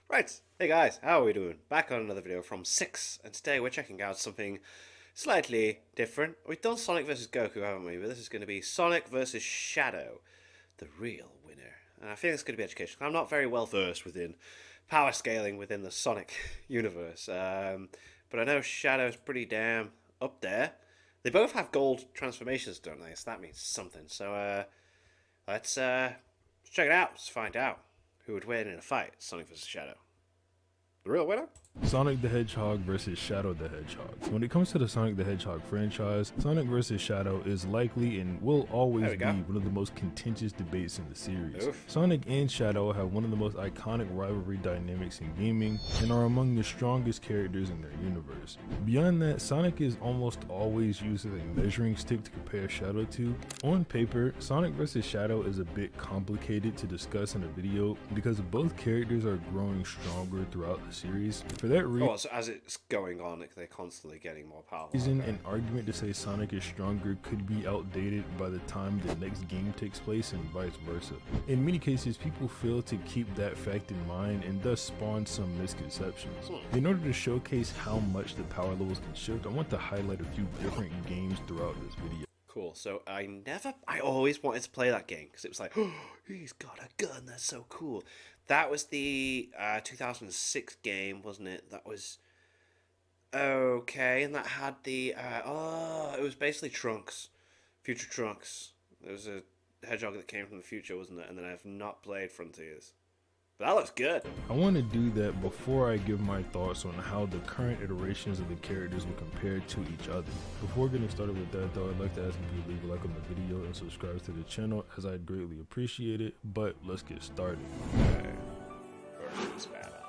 Right, hey guys, how are we doing? Back on another video from 6, and today we're checking out something slightly different. We've done Sonic vs Goku, haven't we? But this is going to be Sonic vs Shadow, the real winner. And I think it's going to be educational. I'm not very well versed within power scaling within the Sonic universe, but I know Shadow's pretty damn up there. They both have gold transformations, don't they? So that means something. So let's check it out. Let's find out who would win in a fight, Sonic vs Shadow. The real winner? Sonic the Hedgehog versus Shadow the Hedgehog. When it comes to the Sonic the Hedgehog franchise, Sonic versus Shadow is likely and will always be one of the most contentious debates in the series. Oof. Sonic and Shadow have one of the most iconic rivalry dynamics in gaming and are among the strongest characters in their universe. Beyond that, Sonic is almost always used as a measuring stick to compare Shadow to. On paper, Sonic versus Shadow is a bit complicated to discuss in a video because both characters are growing stronger throughout the series. For that reason, So as it's going on, they're constantly getting more powerful. an argument to say Sonic is stronger could be outdated by the time the next game takes place and vice versa. In many cases, people fail to keep that fact in mind and thus spawn some misconceptions. In order to showcase how much the power levels can shift, I want to highlight a few different games throughout this video. Cool. So I always wanted to play that game because it was like, oh, he's got a gun. That's so cool. That was the 2006 game, wasn't it? That was okay, and that had the it was basically Trunks, future Trunks. There was a hedgehog that came from the future, wasn't it? And then I've not played Frontiers. But that looks good. I want to do that before I give my thoughts on how the current iterations of the characters will compare to each other. Before getting started with that though, I'd like to ask if you leave a like on the video and subscribe to the channel as I'd greatly appreciate it, but let's get started. Okay. Versus battle.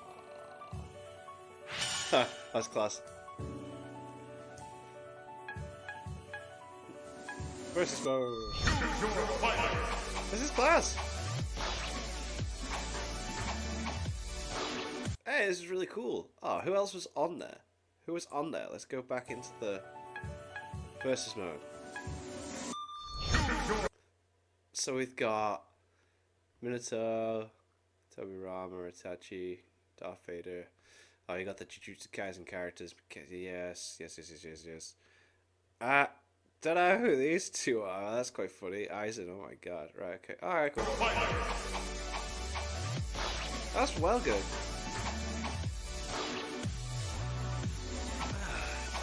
That's class. Versus mode. This is class. Hey, this is really cool. Oh, who else was on there? Who was on there? Let's go back into the versus mode. So we've got Minato, Tobirama, Itachi, Darth Vader. Oh, you got the Jujutsu Kaisen characters. Yes. Don't know who these two are. That's quite funny. Aizen, oh my god. Right, okay. Alright, cool. That's well good.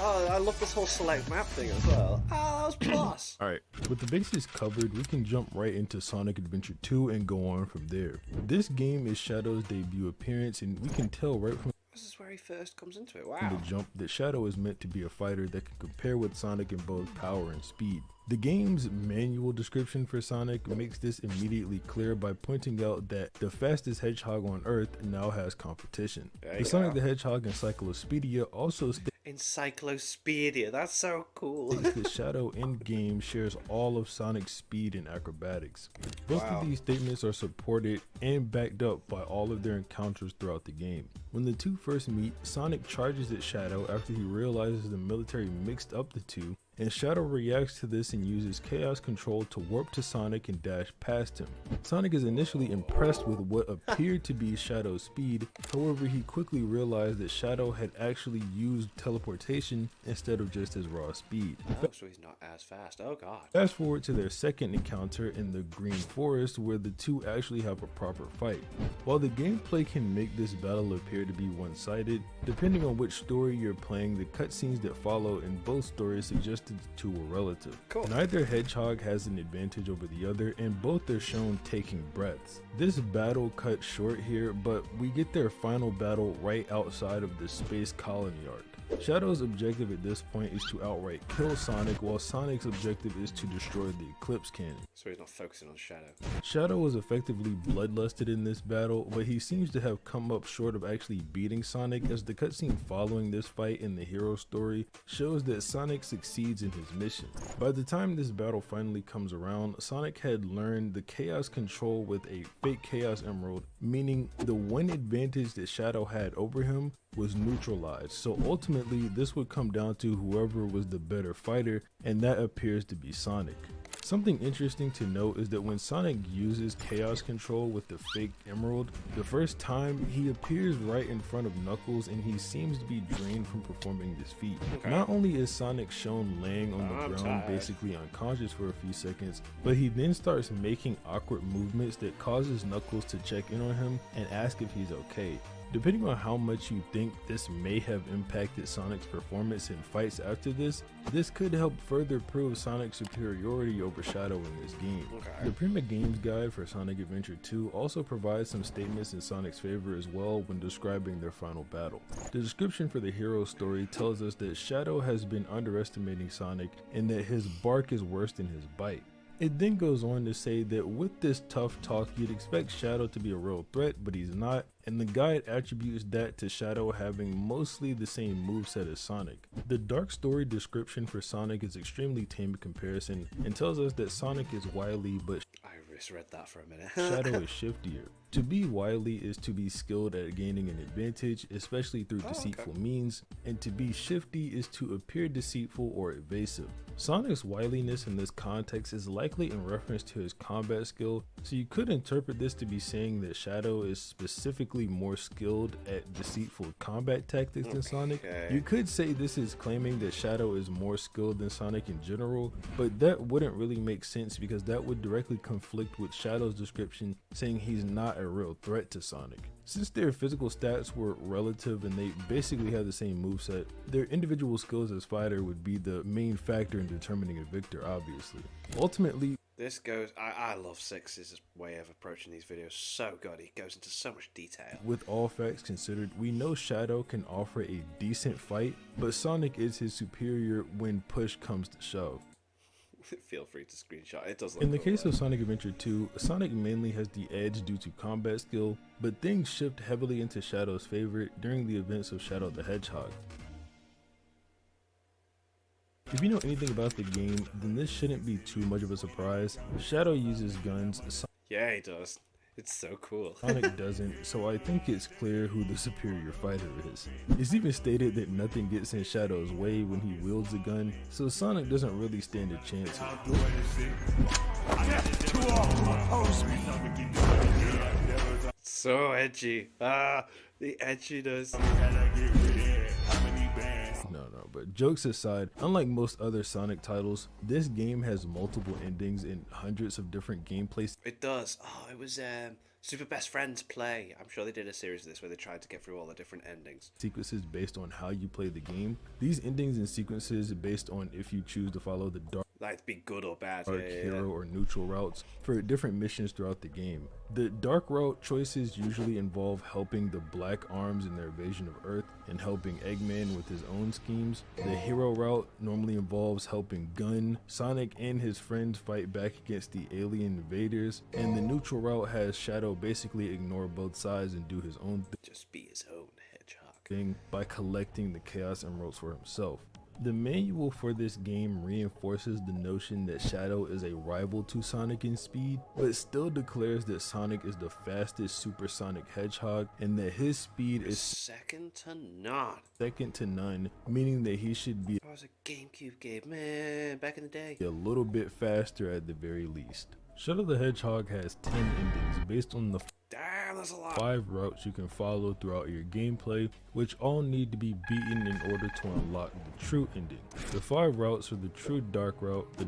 Oh, I love this whole select map thing as well. Oh, that was plus. Alright, with the bases covered, we can jump right into Sonic Adventure 2 and go on from there. This game is Shadow's debut appearance, and we can tell right from This is where he first comes into it. Wow. the jump that Shadow is meant to be a fighter that can compare with Sonic in both power and speed. The game's manual description for Sonic makes this immediately clear by pointing out that the fastest hedgehog on Earth now has competition. The Sonic the Hedgehog Encyclopedia also states Encyclopedia. That's so cool. that Shadow in game shares all of Sonic's speed and acrobatics. Both of these statements are supported and backed up by all of their encounters throughout the game. When the two first meet, Sonic charges at Shadow after he realizes the military mixed up the two, and Shadow reacts to this and uses Chaos Control to warp to Sonic and dash past him. Sonic is initially impressed with what appeared to be Shadow's speed, however he quickly realized that Shadow had actually used teleportation instead of just his raw speed. Oh, so he's not as fast. Oh god. Fast forward to their second encounter in the Green Forest where the two actually have a proper fight. While the gameplay can make this battle appear to be one-sided, depending on which story you're playing, the cutscenes that follow in both stories suggest the two were relative. Cool. Neither hedgehog has an advantage over the other, and both are shown taking breaths. This battle cut short here, but we get their final battle right outside of the space colony arc. Shadow's objective at this point is to outright kill Sonic, while Sonic's objective is to destroy the Eclipse Cannon. So he's not focusing on Shadow. Shadow was effectively bloodlusted in this battle, but he seems to have come up short of actually beating Sonic, as the cutscene following this fight in the hero story shows that Sonic succeeds in his mission. By the time this battle finally comes around, Sonic had learned the Chaos Control with a fake Chaos Emerald, meaning the one advantage that Shadow had over him was neutralized. So ultimately this would come down to whoever was the better fighter, and that appears to be Sonic. Something interesting to note is that when Sonic uses Chaos Control with the fake emerald, the first time he appears right in front of Knuckles and he seems to be drained from performing this feat. Okay. Not only is Sonic shown laying on the ground tired. basically unconscious for a few seconds, but he then starts making awkward movements that causes Knuckles to check in on him and ask if he's okay. Depending on how much you think this may have impacted Sonic's performance in fights after this could help further prove Sonic's superiority over Shadow in this game. Okay. The Prima Games Guide for Sonic Adventure 2 also provides some statements in Sonic's favor as well when describing their final battle. The description for the hero story tells us that Shadow has been underestimating Sonic and that his bark is worse than his bite. It then goes on to say that with this tough talk, you'd expect Shadow to be a real threat, but he's not, and the guide attributes that to Shadow having mostly the same moveset as Sonic. The dark story description for Sonic is extremely tame in comparison and tells us that Sonic is wily, but I misread that for a minute. Shadow is shiftier. To be wily is to be skilled at gaining an advantage, especially through deceitful means, and to be shifty is to appear deceitful or evasive. Sonic's wiliness in this context is likely in reference to his combat skill, so you could interpret this to be saying that Shadow is specifically more skilled at deceitful combat tactics than Sonic. You could say this is claiming that Shadow is more skilled than Sonic in general, but that wouldn't really make sense because that would directly conflict with Shadow's description saying he's not a real threat to Sonic. Since their physical stats were relative and they basically have the same moveset, their individual skills as fighter would be the main factor in determining a victor, obviously. Ultimately, This goes, I love Six's way of approaching these videos so good. He goes into so much detail. with all facts considered, we know Shadow can offer a decent fight, but Sonic is his superior when push comes to shove. Feel free to screenshot. It does look In the cool, case though. of Sonic Adventure 2, Sonic mainly has the edge due to combat skill, but things shift heavily into Shadow's favor during the events of Shadow the Hedgehog. If you know anything about the game, then this shouldn't be too much of a surprise. Shadow uses guns, Yeah, he does. It's so cool. Sonic doesn't, so I think it's clear who the superior fighter is. It's even stated that nothing gets in Shadow's way when he wields a gun, so Sonic doesn't really stand a chance here. So edgy. Ah, the edginess. No, but jokes aside, unlike most other Sonic titles, this game has multiple endings and hundreds of different gameplay It does. Oh, it was Super Best Friends Play. I'm sure they did a series of this where they tried to get through all the different endings. sequences based on how you play the game. These endings and sequences based on if you choose to follow the dark Like, be good or bad. hero or neutral routes for different missions throughout the game. The dark route choices usually involve helping the Black Arms in their invasion of Earth and helping Eggman with his own schemes. The hero route normally involves helping Gun, Sonic, and his friends fight back against the alien invaders, and the neutral route has Shadow basically ignore both sides and do his own Just be his own hedgehog. thing by collecting the Chaos Emeralds for himself. The manual for this game reinforces the notion that Shadow is a rival to Sonic in speed, but still declares that Sonic is the fastest supersonic hedgehog and that his speed is Second to none. second to none, meaning that he should be That was a GameCube game, man, back in the day. a little bit faster at the very least. Shadow the Hedgehog has 10 endings based on the Damn, that's a lot. 5 routes you can follow throughout your gameplay, which all need to be beaten in order to unlock the true ending. The 5 routes are the true dark route, the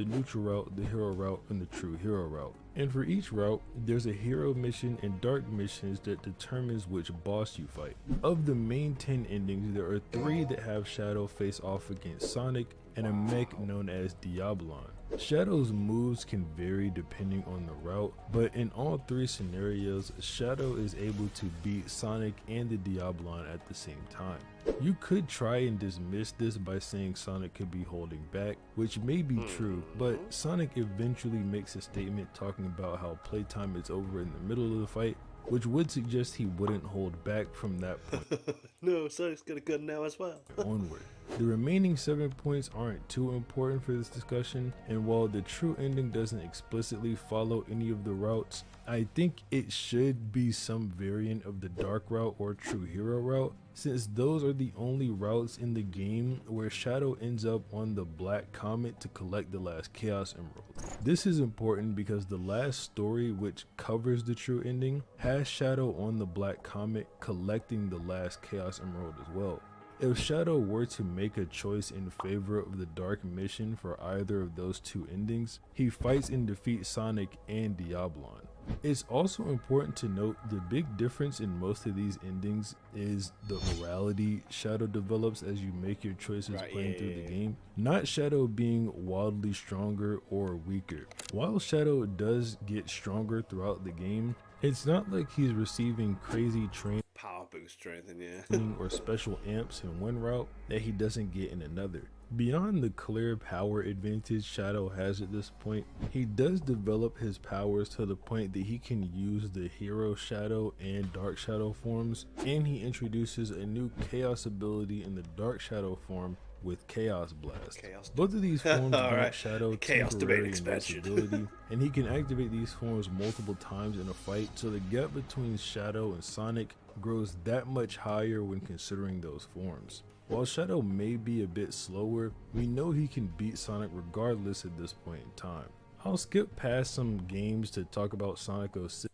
neutral route, the hero route, and the true hero route. And for each route, there's a hero mission and dark missions that determines which boss you fight. Of the main 10 endings, there are 3 that have Shadow face off against Sonic and a mech known as Diabolon. Shadow's moves can vary depending on the route, but in all 3 scenarios, Shadow is able to beat Sonic and the Diabolon at the same time. You could try and dismiss this by saying Sonic could be holding back, which may be true, but Sonic eventually makes a statement talking about how playtime is over in the middle of the fight, which would suggest he wouldn't hold back from that point No, Sonic's got a gun now as well. onward. The remaining 7 points aren't too important for this discussion, and while the true ending doesn't explicitly follow any of the routes, I think it should be some variant of the Dark route or True Hero route, since those are the only routes in the game where Shadow ends up on the Black Comet to collect the last Chaos Emerald. This is important because the last story, which covers the true ending, has Shadow on the Black Comet collecting the last Chaos Emerald as well. If Shadow were to make a choice in favor of the Dark mission for either of those two endings, he fights and defeats Sonic and Diablon. It's also important to note the big difference in most of these endings is the morality Shadow develops as you make your choices playing through the game, not Shadow being wildly stronger or weaker. While Shadow does get stronger throughout the game, it's not like he's receiving crazy training Power boost or anything, yeah. or special amps in one route that he doesn't get in another. Beyond the clear power advantage Shadow has at this point, he does develop his powers to the point that he can use the Hero Shadow and Dark Shadow forms, and he introduces a new Chaos ability in the Dark Shadow form with Chaos Blast. Both of these forms grant Shadow Chaos temporary Domain expansion. invincibility, and he can activate these forms multiple times in a fight, so the gap between Shadow and Sonic grows that much higher when considering those forms. While Shadow may be a bit slower, we know he can beat Sonic regardless at this point in time. I'll skip past some games to talk about Sonic 06.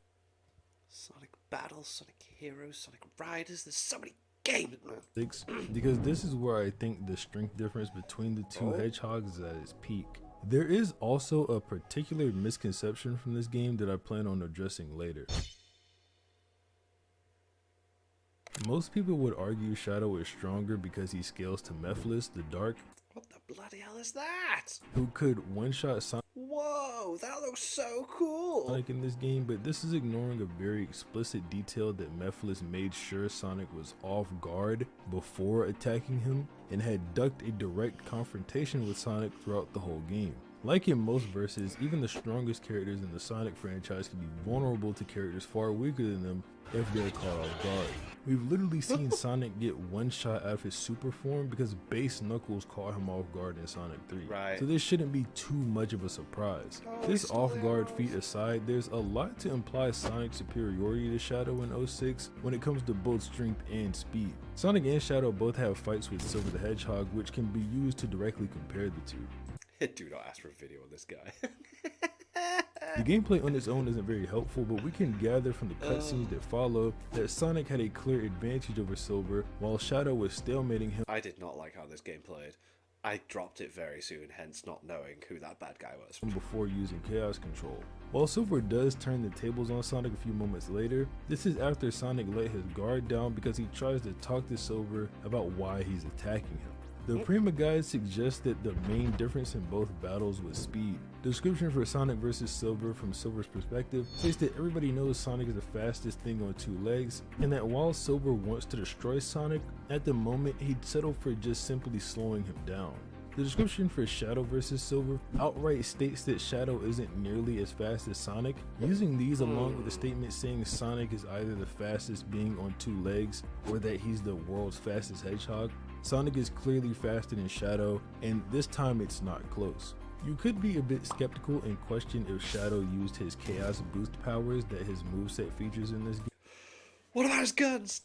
Sonic Battles, Sonic Heroes, Sonic Riders, there's so many games, man. Because this is where I think the strength difference between the two hedgehogs is at its peak. There is also a particular misconception from this game that I plan on addressing later. Most people would argue Shadow is stronger because he scales to Mephiles, the Dark, What the bloody hell is that? who could one-shot Sonic Whoa, that looks so cool. in this game, but this is ignoring a very explicit detail that Mephiles made sure Sonic was off guard before attacking him and had ducked a direct confrontation with Sonic throughout the whole game. Like in most verses, even the strongest characters in the Sonic franchise can be vulnerable to characters far weaker than them if they're caught off guard. We've literally seen Sonic get one shot out of his super form because base Knuckles caught him off guard in Sonic 3. Right. So this shouldn't be too much of a surprise. This off guard feat aside, there's a lot to imply Sonic's superiority to Shadow in 06 when it comes to both strength and speed. Sonic and Shadow both have fights with Silver the Hedgehog, which can be used to directly compare the two. Do not ask for a video on this guy. The gameplay on its own isn't very helpful, but we can gather from the cutscenes that follow that Sonic had a clear advantage over Silver, while Shadow was stalemating him I did not like how this game played. I dropped it very soon, hence not knowing who that bad guy was. before using Chaos Control. While Silver does turn the tables on Sonic a few moments later, this is after Sonic let his guard down because he tries to talk to Silver about why he's attacking him. The Prima Guide suggests that the main difference in both battles was speed. The description for Sonic vs. Silver from Silver's perspective states that everybody knows Sonic is the fastest thing on two legs, and that while Silver wants to destroy Sonic, at the moment he'd settle for just simply slowing him down. The description for Shadow vs. Silver outright states that Shadow isn't nearly as fast as Sonic. Using these along with the statement saying Sonic is either the fastest being on two legs or that he's the world's fastest hedgehog, Sonic is clearly faster than Shadow, and this time it's not close. You could be a bit skeptical and question if Shadow used his Chaos Boost powers that his moveset features in this game. What about his guns?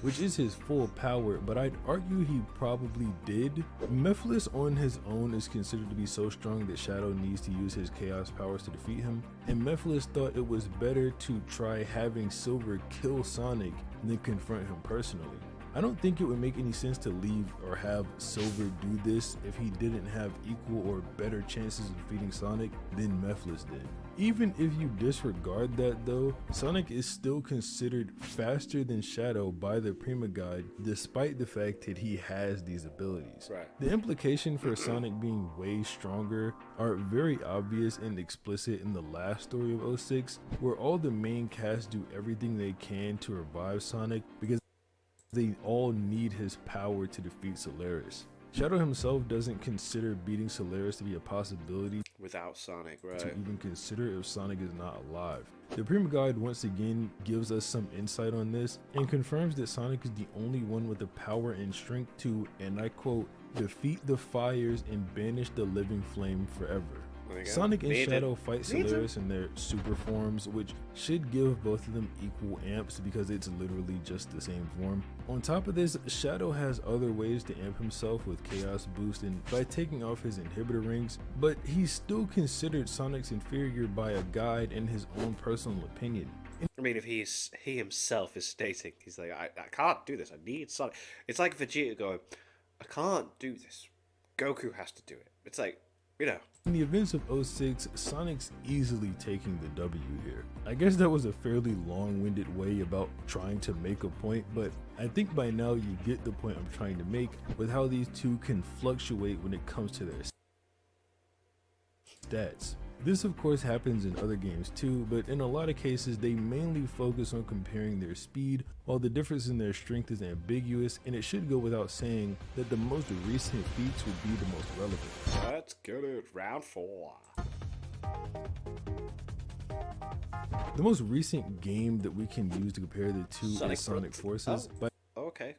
Which is his full power, but I'd argue he probably did. Mephiles on his own is considered to be so strong that Shadow needs to use his Chaos powers to defeat him, and Mephiles thought it was better to try having Silver kill Sonic than confront him personally. I don't think it would make any sense to leave or have Silver do this if he didn't have equal or better chances of defeating Sonic than Mephiles did. Even if you disregard that though, Sonic is still considered faster than Shadow by the Prima Guide despite the fact that he has these abilities. Right. The implication for Sonic being way stronger are very obvious and explicit in the last story of 06, where all the main cast do everything they can to revive Sonic because they all need his power to defeat Solaris. Shadow himself doesn't consider beating Solaris to be a possibility Without Sonic, to right? even consider if Sonic is not alive. The Prima Guide once again gives us some insight on this and confirms that Sonic is the only one with the power and strength to, and I quote, defeat the fires and banish the living flame forever. There you go. Sonic and Needed. Shadow fight Needed. Solaris in their super forms, which should give both of them equal amps because it's literally just the same form. On top of this, Shadow has other ways to amp himself with Chaos Boost and by taking off his inhibitor rings, but he's still considered Sonic's inferior by a guide and his own personal opinion. I mean, if he himself is stating, he's like, I can't do this, I need Sonic. It's like Vegeta going, I can't do this, Goku has to do it. It's like, you know. In the events of 06, Sonic's easily taking the W here. I guess that was a fairly long-winded way about trying to make a point, but I think by now you get the point I'm trying to make with how these two can fluctuate when it comes to their stats. This of course happens in other games too, but in a lot of cases they mainly focus on comparing their speed, while the difference in their strength is ambiguous, and it should go without saying that the most recent feats would be the most relevant. Let's go to round 4. The most recent game that we can use to compare the two Sonic is Sonic Forces by Okay.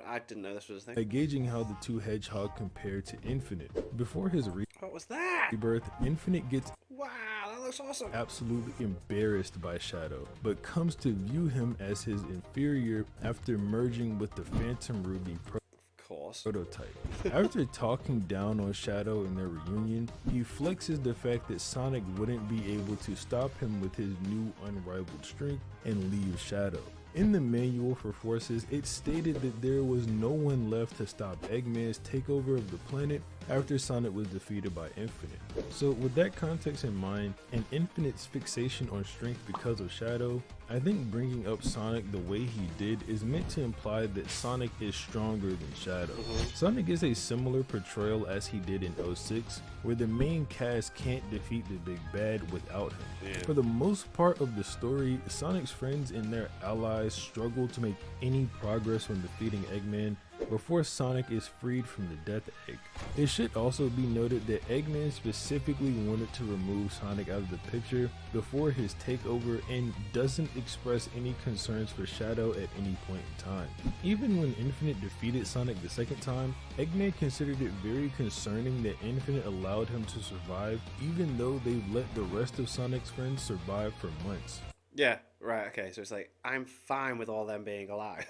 I didn't know this was a by thing. gauging how the two Hedgehog compare to Infinite. Before his What was that? rebirth, Infinite gets Wow, that looks awesome. absolutely embarrassed by Shadow, but comes to view him as his inferior after merging with the Phantom Ruby Of course. prototype. After talking down on Shadow in their reunion, he flexes the fact that Sonic wouldn't be able to stop him with his new unrivaled strength and leave Shadow. In the manual for Forces, it stated that there was no one left to stop Eggman's takeover of the planet after Sonic was defeated by Infinite. So with that context in mind, and Infinite's fixation on strength because of Shadow, I think bringing up Sonic the way he did is meant to imply that Sonic is stronger than Shadow. Sonic is a similar portrayal as he did in 06, where the main cast can't defeat the big bad without him. Yeah. For the most part of the story, Sonic's friends and their allies struggle to make any progress when defeating Eggman before Sonic is freed from the Death Egg. It should also be noted that Eggman specifically wanted to remove Sonic out of the picture before his takeover and doesn't express any concerns for Shadow at any point in time. Even when Infinite defeated Sonic the second time, Eggman considered it very concerning that Infinite allowed him to survive even though they've let the rest of Sonic's friends survive for months. Yeah, right, okay. So it's like, I'm fine with all them being alive.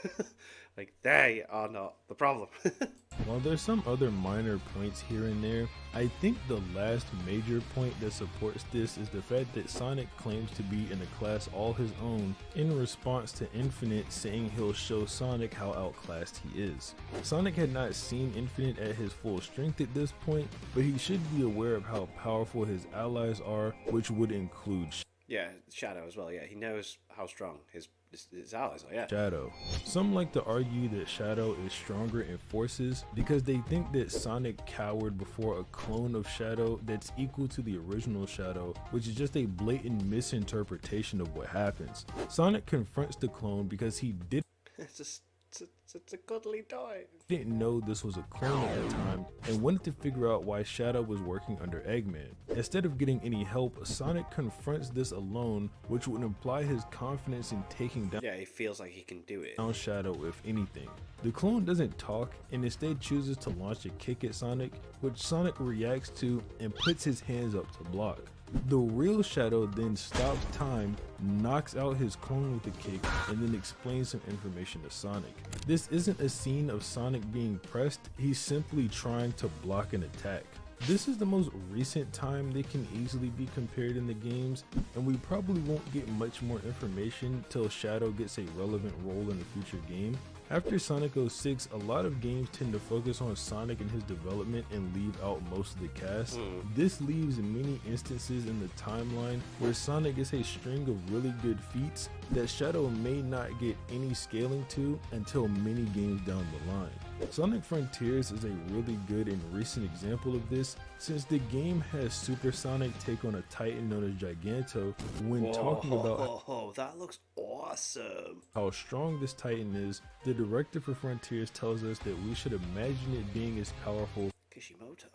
Like, they are not the problem. While there's some other minor points here and there, I think the last major point that supports this is the fact that Sonic claims to be in a class all his own in response to Infinite saying he'll show Sonic how outclassed he is. Sonic had not seen Infinite at his full strength at this point, but he should be aware of how powerful his allies are, which would include Yeah, Shadow as well, yeah. He knows how strong his allies are, yeah. Shadow. Some like to argue that Shadow is stronger in Forces because they think that Sonic cowered before a clone of Shadow that's equal to the original Shadow, which is just a blatant misinterpretation of what happens. Sonic confronts the clone because he It's a cuddly toy. didn't know this was a clone at the time and wanted to figure out why Shadow was working under Eggman. Instead of getting any help, Sonic confronts this alone, which would imply his confidence in taking Yeah, he feels like he can do it. down Shadow if anything. The clone doesn't talk and instead chooses to launch a kick at Sonic, which Sonic reacts to and puts his hands up to block. The real Shadow then stops time, knocks out his clone with a kick, and then explains some information to Sonic. This isn't a scene of Sonic being pressed, he's simply trying to block an attack. This is the most recent time they can easily be compared in the games, and we probably won't get much more information till Shadow gets a relevant role in a future game. After Sonic 06, a lot of games tend to focus on Sonic and his development and leave out most of the cast. This leaves many instances in the timeline where Sonic gets a string of really good feats that Shadow may not get any scaling to until many games down the line. Sonic Frontiers is a really good and recent example of this, since the game has Super Sonic take on a titan known as Giganto when talking about Oh, that looks awesome. how strong this titan is. The director for Frontiers tells us that we should imagine it being as powerful Kishimoto.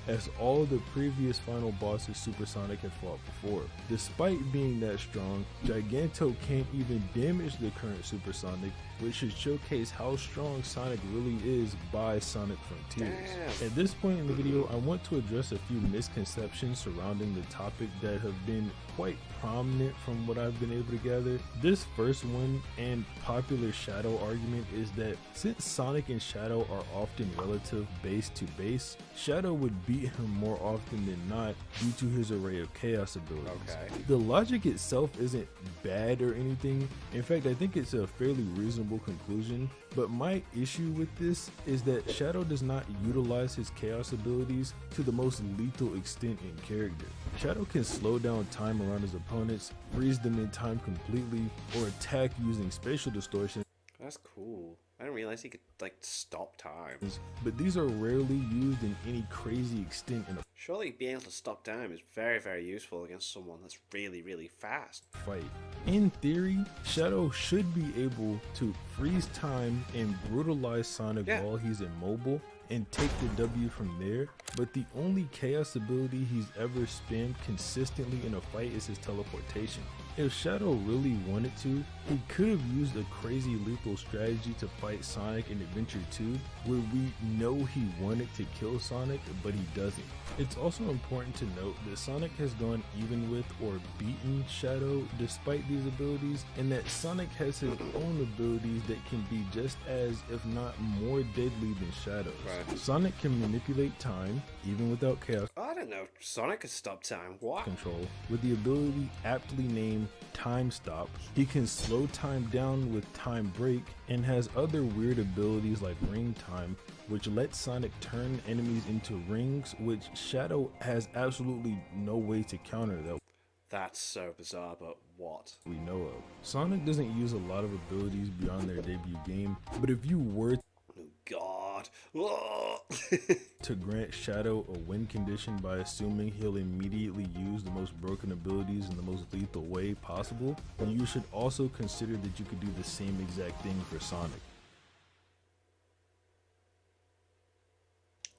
as all the previous final bosses Supersonic had fought before. Despite being that strong, Giganto can't even damage the current Supersonic, which should showcase how strong Sonic really is by Sonic Frontiers. Damn. At this point in the video, I want to address a few misconceptions surrounding the topic that have been quite prominent from what I've been able to gather. This first one and popular Shadow argument is that since Sonic and Shadow are often relative base to base, Shadow would beat him more often than not due to his array of chaos abilities. Okay. The logic itself isn't bad or anything. In fact, I think it's a fairly reasonable conclusion, but my issue with this is that Shadow does not utilize his chaos abilities to the most lethal extent in character. Shadow can slow down time around his opponents, freeze them in time completely, or attack using spatial distortion. That's cool. I didn't realize he could, like, stop time. But these are rarely used in any crazy extent in a Surely being able to stop time is very, very useful against someone that's really, really fast. fight. In theory, Shadow should be able to freeze time and brutalize Sonic Yeah. while he's immobile and take the W from there, but the only chaos ability he's ever spammed consistently in a fight is his teleportation. If Shadow really wanted to, he could have used a crazy lethal strategy to fight Sonic in Adventure 2, where we know he wanted to kill Sonic, but he doesn't. It's also important to note that Sonic has gone even with or beaten Shadow despite these abilities, and that Sonic has his own abilities that can be just as, if not more deadly than Shadow's. Right. Sonic can manipulate time, even without chaos Oh, I don't know. Sonic could stop time. What? control, with the ability aptly named Time Stop. He can slow time down with Time Break, and has other weird abilities like Ring Time, which lets Sonic turn enemies into rings, which Shadow has absolutely no way to counter that That's so bizarre, but what? we know of. Sonic doesn't use a lot of abilities beyond their debut game, but if you were Oh, God. Oh. to grant Shadow a win condition by assuming he'll immediately use the most broken abilities in the most lethal way possible, then you should also consider that you could do the same exact thing for Sonic.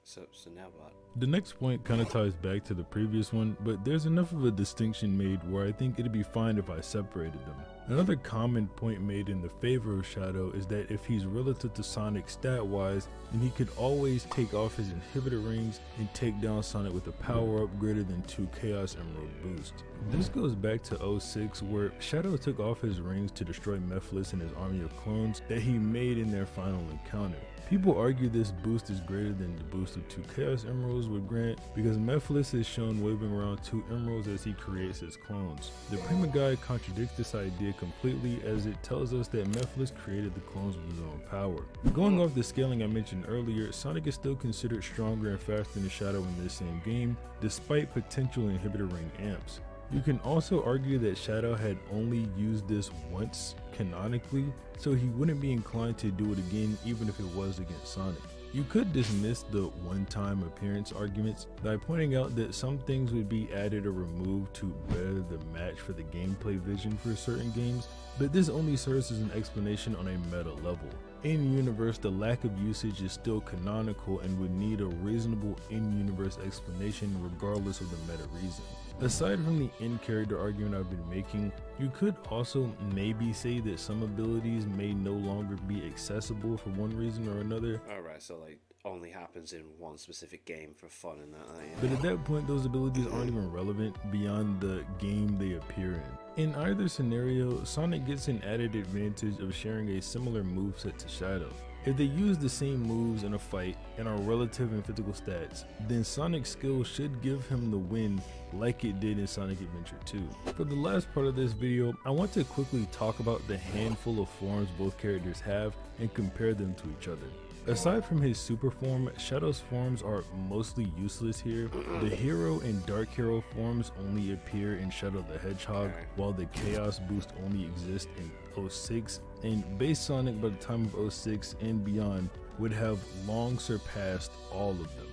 So now what? The next point kind of ties back to the previous one, but there's enough of a distinction made where I think it'd be fine if I separated them. Another common point made in the favor of Shadow is that if he's relative to Sonic stat-wise, then he could always take off his inhibitor rings and take down Sonic with a power-up greater than 2 Chaos Emerald boost. This goes back to 06, where Shadow took off his rings to destroy Mephiles and his army of clones that he made in their final encounter. People argue this boost is greater than the boost of 2 Chaos Emeralds would grant because Mephiles is shown waving around 2 emeralds as he creates his clones. The Prima Guide contradicts this idea completely, as it tells us that Mephiles created the clones with his own power. Going off the scaling I mentioned earlier, Sonic is still considered stronger and faster than Shadow in this same game, despite potential inhibitor ring amps. You can also argue that Shadow had only used this once canonically, so he wouldn't be inclined to do it again even if it was against Sonic. You could dismiss the one-time appearance arguments by pointing out that some things would be added or removed to better the match for the gameplay vision for certain games, but this only serves as an explanation on a meta level. In-universe, the lack of usage is still canonical and would need a reasonable in-universe explanation regardless of the meta reason. Aside from the in-character argument I've been making, you could also maybe say that some abilities may no longer be accessible for one reason or another, Alright, so, like, only happens in one specific game for fun and that. but at that point those abilities aren't even relevant beyond the game they appear in. In either scenario, Sonic gets an added advantage of sharing a similar moveset to Shadow. If they use the same moves in a fight and are relative in physical stats, then Sonic's skill should give him the win like it did in Sonic Adventure 2. For the last part of this video, I want to quickly talk about the handful of forms both characters have and compare them to each other. Aside from his super form, Shadow's forms are mostly useless here. The Hero and Dark Hero forms only appear in Shadow the Hedgehog, while the Chaos boost only exists in 06, and Base Sonic by the time of 06 and beyond would have long surpassed all of them.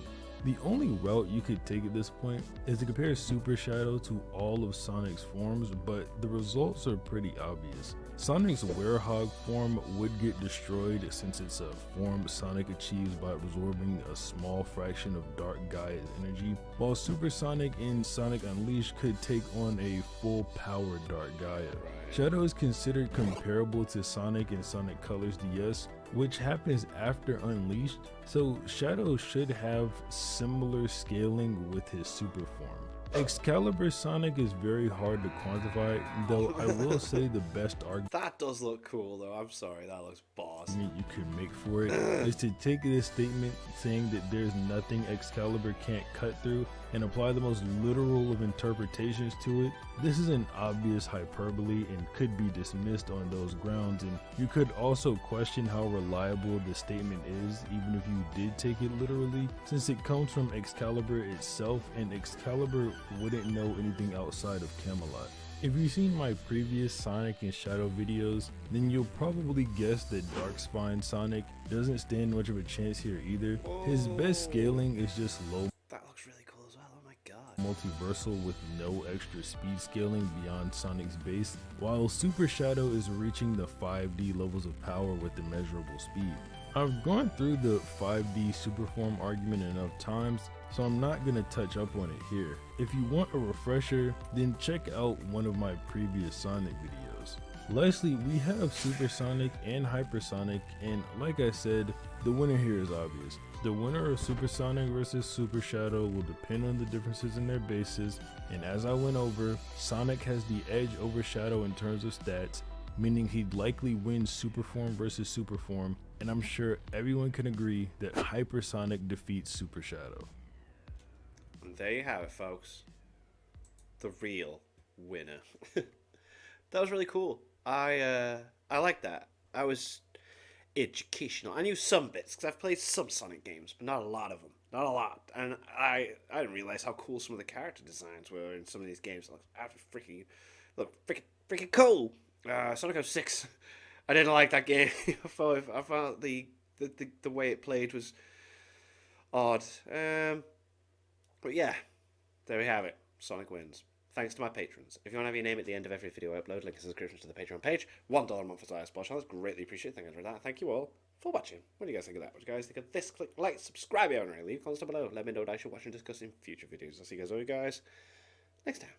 The only route you could take at this point is to compare Super Shadow to all of Sonic's forms, but the results are pretty obvious. Sonic's Werehog form would get destroyed since it's a form Sonic achieves by absorbing a small fraction of Dark Gaia's energy, while Super Sonic in Sonic Unleashed could take on a full power Dark Gaia. Shadow is considered comparable to Sonic in Sonic Colors DS, which happens after Unleashed, so Shadow should have similar scaling with his super form. Excalibur Sonic is very hard to quantify, though I will say the best argument That does look cool, though. I'm sorry, that looks boss. you could make for it is to take this statement saying that there's nothing Excalibur can't cut through and apply the most literal of interpretations to it. This is an obvious hyperbole and could be dismissed on those grounds, and you could also question how reliable the statement is even if you did take it literally, since it comes from Excalibur itself and Excalibur wouldn't know anything outside of Camelot. If you've seen my previous Sonic and Shadow videos, then you'll probably guess that Darkspine Sonic doesn't stand much of a chance here either. His best scaling is just low That looks really cool as well, oh my god. multiversal with no extra speed scaling beyond Sonic's base, while Super Shadow is reaching the 5D levels of power with immeasurable speed. I've gone through the 5D superform argument enough times, so I'm not going to touch up on it here. If you want a refresher, then check out one of my previous Sonic videos. Lastly, we have Super Sonic and Hypersonic, and like I said, the winner here is obvious. The winner of Super Sonic versus Super Shadow will depend on the differences in their bases, and as I went over, Sonic has the edge over Shadow in terms of stats, meaning he'd likely win Superform versus Superform, and I'm sure everyone can agree that Hypersonic defeats Super Shadow. And there you have it, folks. The real winner. That was really cool. I like that. I was educational. I knew some bits because I've played some Sonic games, but not a lot of them. Not a lot. And I didn't realize how cool some of the character designs were in some of these games. Look freaking cool. Sonic 06. I didn't like that game. I found the way it played was odd. But yeah, there we have it. Sonic wins. Thanks to my patrons. If you want to have your name at the end of every video I upload, link in the description to the Patreon page. $1 a month for Dire Spot Channel. Greatly appreciate it. Thank you for that. Thank you all for watching. What do you guys think of that? What do you guys think of this? Click like, subscribe, and leave comments down below. Let me know what I should watch and discuss in future videos. I'll see you guys next time.